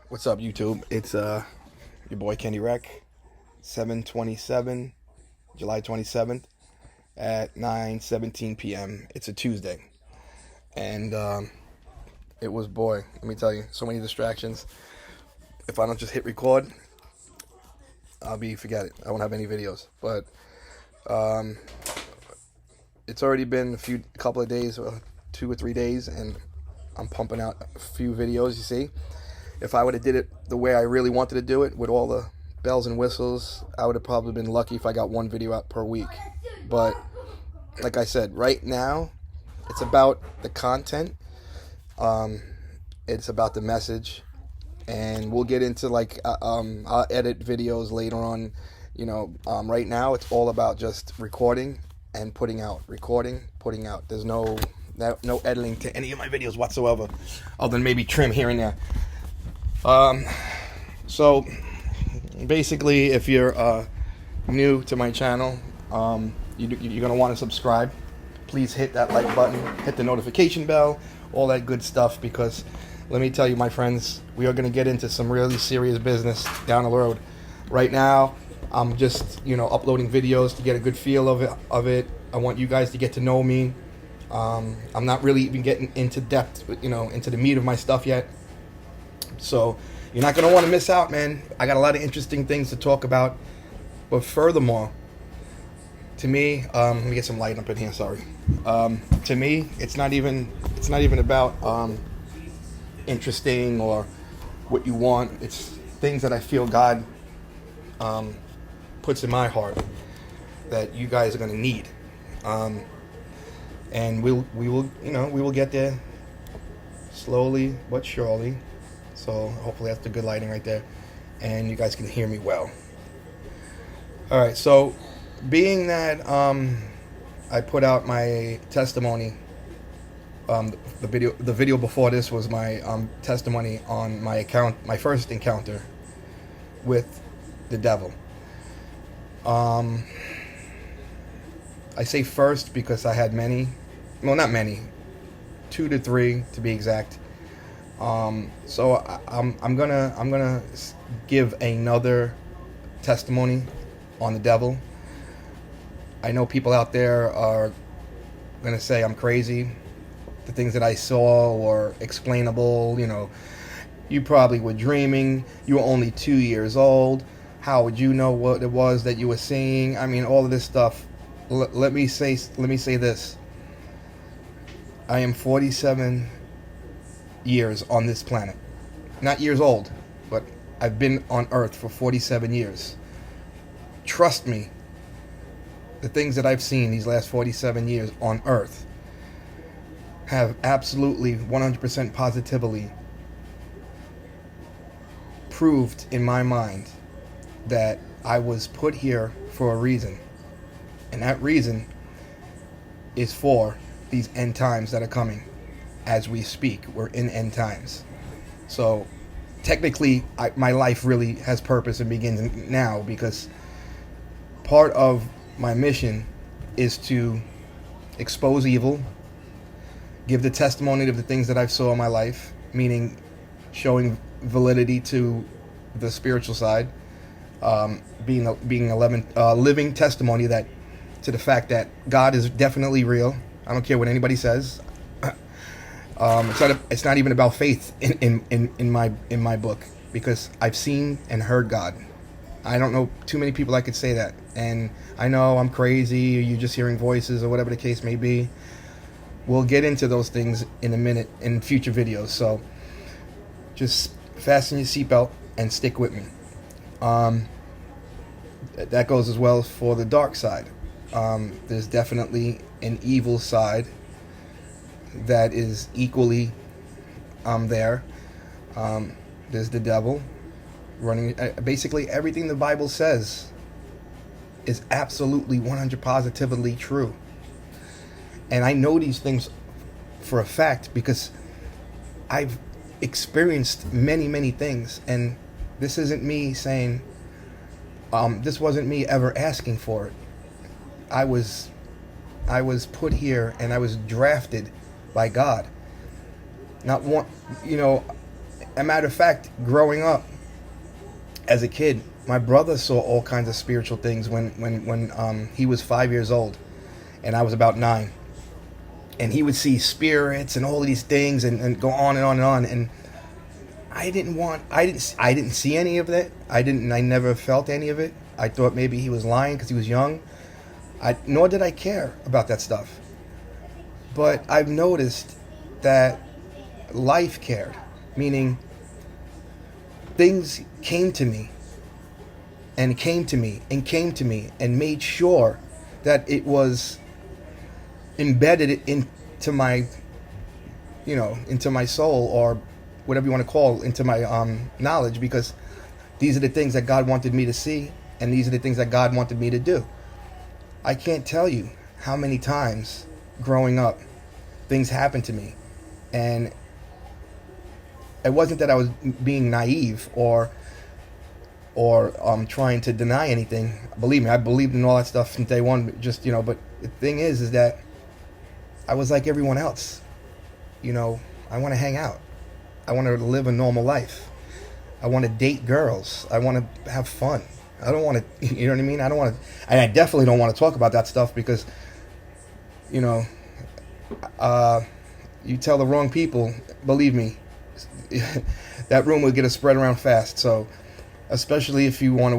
What's up, YouTube? It's your boy Kenny Rec, 7/27, July 27th at 9:17 p.m. It's a Tuesday, and it was, boy, let me tell you, so many distractions. If I don't just hit record, forget it. I won't have any videos. But um, it's already been a couple of days, 2 or 3 days, and I'm pumping out a few videos. You see. If I would have did it the way I really wanted to do it, with all the bells and whistles, I would have probably been lucky if I got one video out per week. But like I said, right now, it's about the content. It's about the message, and we'll get into I'll edit videos later on. Right now it's all about just recording and putting out. Recording, putting out. There's no editing to any of my videos whatsoever, other than maybe trim here and there. So basically, if you're new to my channel, you're going to want to subscribe. Please hit that like button, hit the notification bell, all that good stuff, because let me tell you, my friends, we are going to get into some really serious business down the road. Right now, I'm just, uploading videos to get a good feel of it. I want you guys to get to know me. I'm not really even getting into depth, into the meat of my stuff yet. So you're not going to want to miss out, man. I got a lot of interesting things to talk about. But furthermore, to me, let me get some light up in here. Sorry. To me, it's not even about interesting or what you want. It's things that I feel God puts in my heart that you guys are going to need. And we will get there slowly but surely. So hopefully that's the good lighting right there, and you guys can hear me well. All right, so being that I put out my testimony, the video before this was my testimony on my first encounter with the devil. I say first because I had many, well, not many, 2 to 3 to be exact. So I'm gonna give another testimony on the devil. I know people out there are gonna say I'm crazy. The things that I saw were explainable. You probably were dreaming. You were only 2 years old. How would you know what it was that you were seeing? I mean, all of this stuff. Let me say this. I am 47 years on this planet. Not years old, but I've been on Earth for 47 years. Trust me, the things that I've seen these last 47 years on Earth have absolutely 100% positively proved in my mind that I was put here for a reason. And that reason is for these end times that are coming. As we speak, we're in end times. So technically, my life really has purpose and begins now, because part of my mission is to expose evil, give the testimony of the things that I've saw in my life, meaning showing validity to the spiritual side, being a living testimony to the fact that God is definitely real. I don't care what anybody says. It's not even about faith in my book, because I've seen and heard God. I don't know too many people I could say that, and I know I'm crazy, or you're just hearing voices, or whatever the case may be. We'll get into those things in a minute in future videos, so just fasten your seatbelt and stick with me. That goes as well for the dark side. There's definitely an evil side that is equally there. There's the devil running. Basically, everything the Bible says is absolutely 100 positively true. And I know these things for a fact because I've experienced many, many things. And this isn't me saying, this wasn't me ever asking for it. I was put here, and I was drafted by God. Not one, a matter of fact, growing up as a kid, my brother saw all kinds of spiritual things when he was 5 years old, and I was about 9, and he would see spirits and all of these things, and go on and on and on, and I didn't see any of that. I never felt any of it. I thought maybe he was lying because he was young. Nor did I care about that stuff. But I've noticed that life cared, meaning things came to me and came to me and came to me and made sure that it was embedded into my, into my soul, or whatever you want to call, into my knowledge, because these are the things that God wanted me to see, and these are the things that God wanted me to do. I can't tell you how many times growing up things happened to me, and it wasn't that I was being naive or trying to deny anything. Believe me, I believed in all that stuff from day one. But the thing is that I was like everyone else. I want to hang out. I want to live a normal life. I want to date girls. I want to have fun. I don't want to, you know what I mean? I don't want to, and I definitely don't want to talk about that stuff because, you tell the wrong people, believe me, that room will get spread around fast. So, especially if you want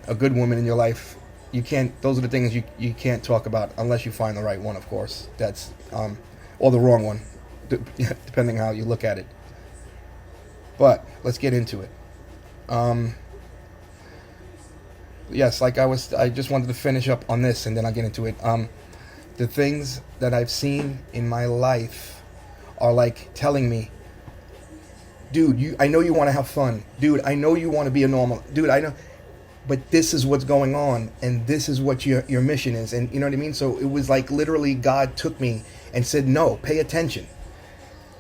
a good woman in your life, those are the things you can't talk about unless you find the right one, of course. That's, or the wrong one, depending how you look at it. But let's get into it. Yes, I just wanted to finish up on this and then I'll get into it. The things that I've seen in my life are like telling me, dude, I know you want to have fun. Dude, I know you want to be a normal. Dude, I know. But this is what's going on, and this is what your mission is. And you know what I mean? So it was like literally God took me and said, no, pay attention.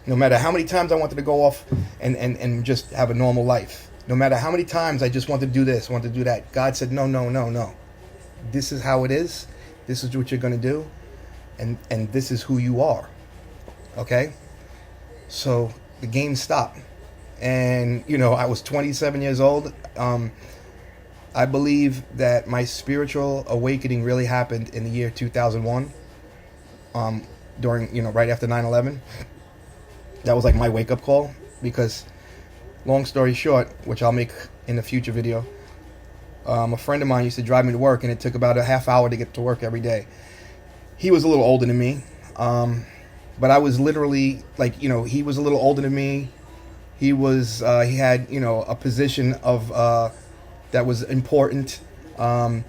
No matter how many times I wanted to go off and just have a normal life. No matter how many times I just wanted to do this, wanted to do that. God said, no. This is how it is. This is what you're going to do. And this is who you are. Okay? So the game stopped. And, I was 27 years old. I believe that my spiritual awakening really happened in the year 2001. During, right after 9/11. That was like my wake-up call. Because, long story short, which I'll make in a future video, a friend of mine used to drive me to work, and it took about a half hour to get to work every day. He was a little older than me. But I was literally, he was a little older than me. He was, he had, a position of, that was important, and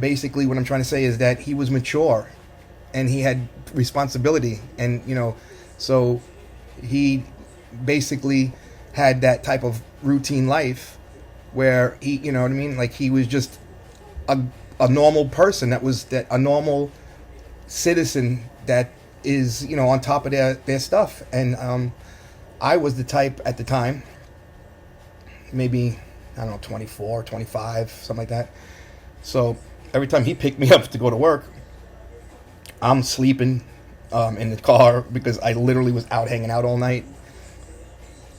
basically what I'm trying to say is that he was mature, and he had responsibility, and, so he basically had that type of routine life where he, you know what I mean? Like he was just a normal person a normal citizen that is, on top of their stuff. And, I was the type at the time, maybe, I don't know, 24, 25, something like that. So every time he picked me up to go to work, I'm sleeping in the car because I literally was out hanging out all night.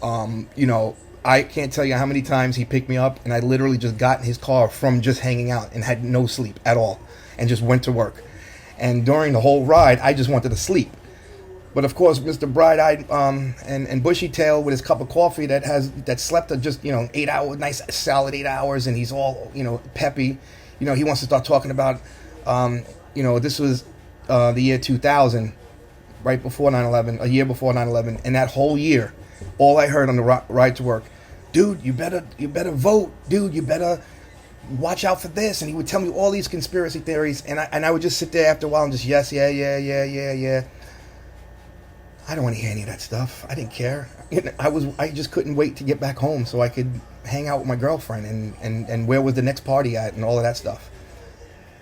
I can't tell you how many times he picked me up and I literally just got in his car from just hanging out and had no sleep at all and just went to work. And during the whole ride, I just wanted to sleep. But of course, Mr. Bright-eyed and bushy-tailed with his cup of coffee that slept just 8 hours, nice solid 8 hours, and he's all peppy. He wants to start talking about this was the year 2000, right before 9/11, a year before 9/11, and that whole year, all I heard on the ride to work, dude, you better vote, dude, you better watch out for this, and he would tell me all these conspiracy theories, and I would just sit there after a while and just yes, yeah. I don't want to hear any of that stuff. I didn't care. I just couldn't wait to get back home so I could hang out with my girlfriend and where was the next party at and all of that stuff.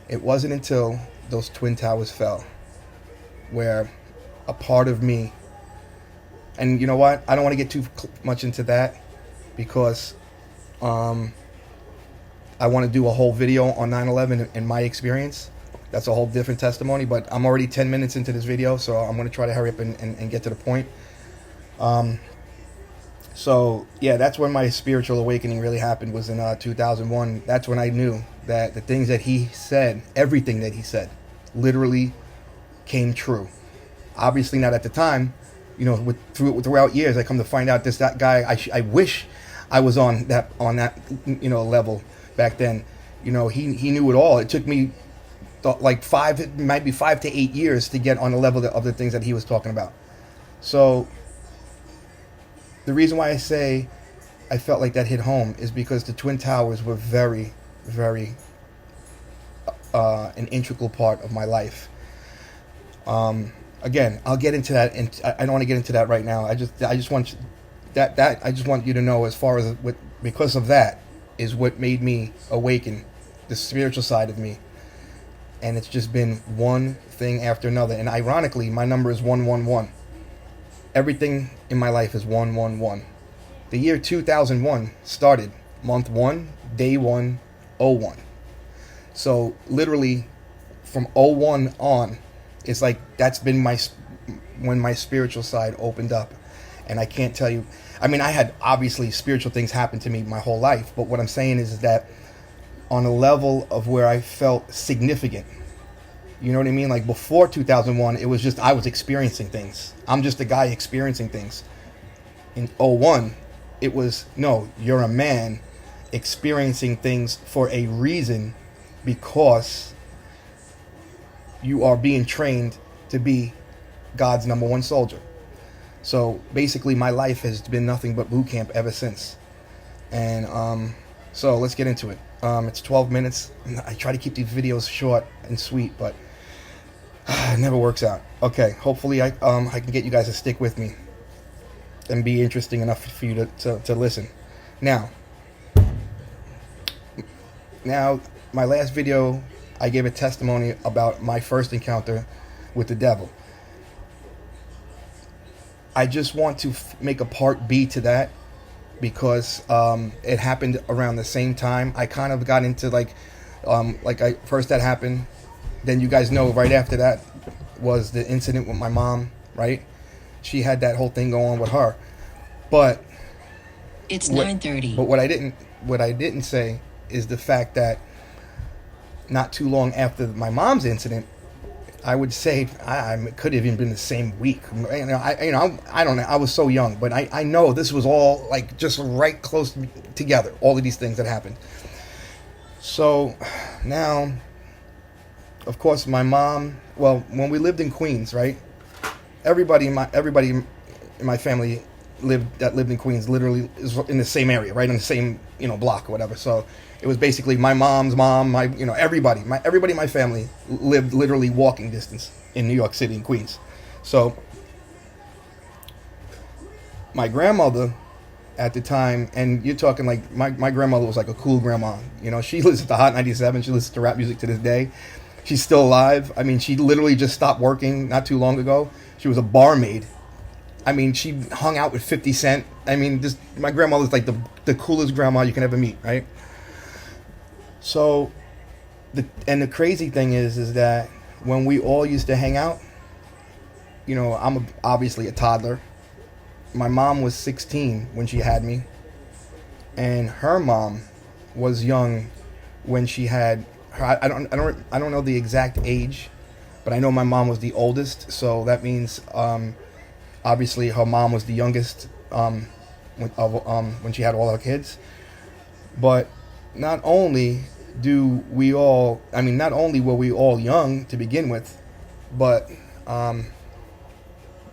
It wasn't until those Twin Towers fell where a part of me, and you know what? I don't want to get too much into that because I want to do a whole video on 9/11 and my experience. That's a whole different testimony, but I'm already 10 minutes into this video, so I'm going to try to hurry up and get to the point. So yeah, that's when my spiritual awakening really happened. Was in 2001. That's when I knew that the things that he said, everything that he said, literally came true. Obviously not at the time, throughout years, I come to find out that guy. I wish I was on that level back then. He knew it all. It took me like maybe 5 to 8 years to get on the level of the things that he was talking about. So the reason why I say I felt like that hit home is because the Twin Towers were very, very an integral part of my life. Again, I'll get into that, and I don't want to get into that right now. I just want I just want you to know, as far as because of that is what made me awaken the spiritual side of me, and it's just been one thing after another. And ironically, my number is 111. Everything in my life is 111. The year 2001 started month 1, day 1, '01. So literally from '01 on, it's like that's been when my spiritual side opened up. And I can't tell you, I mean, I had obviously spiritual things happen to me my whole life, but what I'm saying is that on a level of where I felt significant, you know what I mean? Like before 2001, it was just I was experiencing things. I'm just a guy experiencing things. In '01, it was, no, you're a man experiencing things for a reason, because you are being trained to be God's number one soldier. So basically my life has been nothing but boot camp ever since. And so let's get into it. It's 12 minutes. I try to keep these videos short and sweet, but it never works out. Okay, hopefully I can get you guys to stick with me and be interesting enough for you to listen. Now, my last video, I gave a testimony about my first encounter with the devil. I just want to make a part B to that, because it happened around the same time. I kind of got into first that happened, then you guys know right after that was the incident with my mom, right? She had that whole thing going on with her. But it's 9:30. But what I didn't say is the fact that not too long after my mom's incident, I would say it could have even been the same week. I don't know. I was so young, but I know this was all like just right close together. All of these things that happened. So now, of course, my mom. Well, when we lived in Queens, right? Everybody in my family lived in Queens. Literally is in the same area, right on the same block or whatever. So it was basically my mom's mom, everybody in my family lived literally walking distance in New York City, in Queens. So my grandmother at the time, and you're talking like my grandmother was like a cool grandma. She listens to Hot 97. She listens to rap music to this day. She's still alive. I mean, she literally just stopped working not too long ago. She was a barmaid. I mean, she hung out with 50 Cent. I mean, my grandmother's like the coolest grandma you can ever meet, right? So, the crazy thing is that when we all used to hang out, I'm obviously a toddler. My mom was 16 when she had me, and her mom was young when she had her. I don't know the exact age, but I know my mom was the oldest. So that means obviously her mom was the youngest when she had all her kids. But not only were we all young to begin with, but